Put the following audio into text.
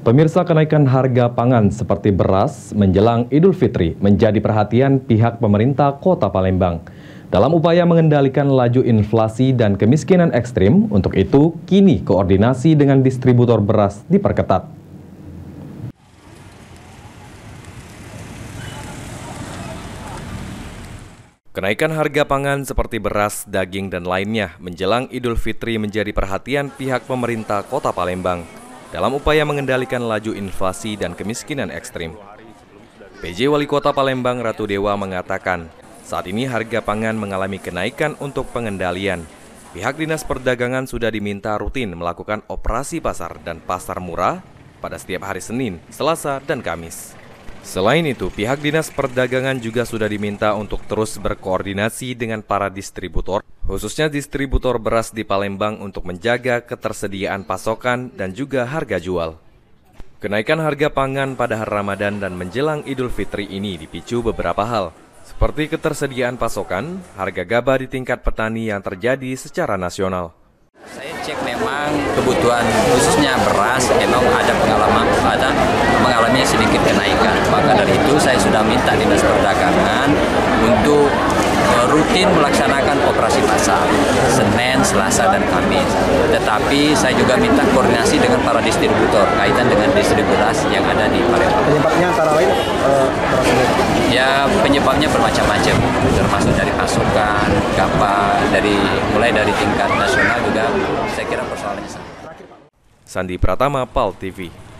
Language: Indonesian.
Pemirsa, kenaikan harga pangan seperti beras menjelang Idul Fitri menjadi perhatian pihak pemerintah Kota Palembang. Dalam upaya mengendalikan laju inflasi dan kemiskinan ekstrim, untuk itu kini koordinasi dengan distributor beras diperketat. Kenaikan harga pangan seperti beras, daging, dan lainnya menjelang Idul Fitri menjadi perhatian pihak pemerintah Kota Palembang dalam upaya mengendalikan laju inflasi dan kemiskinan ekstrim. PJ Wali Kota Palembang Ratu Dewa mengatakan, saat ini harga pangan mengalami kenaikan untuk pengendalian. Pihak Dinas Perdagangan sudah diminta rutin melakukan operasi pasar dan pasar murah pada setiap hari Senin, Selasa, dan Kamis. Selain itu, pihak Dinas Perdagangan juga sudah diminta untuk terus berkoordinasi dengan para distributor, khususnya distributor beras di Palembang untuk menjaga ketersediaan pasokan dan juga harga jual. Kenaikan harga pangan pada hari Ramadan dan menjelang Idul Fitri ini dipicu beberapa hal, seperti ketersediaan pasokan, harga gabah di tingkat petani yang terjadi secara nasional. Saya cek memang kebutuhan khususnya beras memang ada mengalami sedikit kenaikan. Maka dari itu saya sudah minta Dinas Perdagangan untuk rutin melaksanakan operasi pasar Senin, Selasa, dan Kamis. Tetapi saya juga minta koordinasi dengan para distributor kaitan dengan distribusi yang ada di Palembang. Penyebabnya antara lain Ya, penyebabnya bermacam-macam, termasuk dari pasokan, mulai dari tingkat nasional juga saya kira persoalannya sama. Sandi Pratama, PAL TV.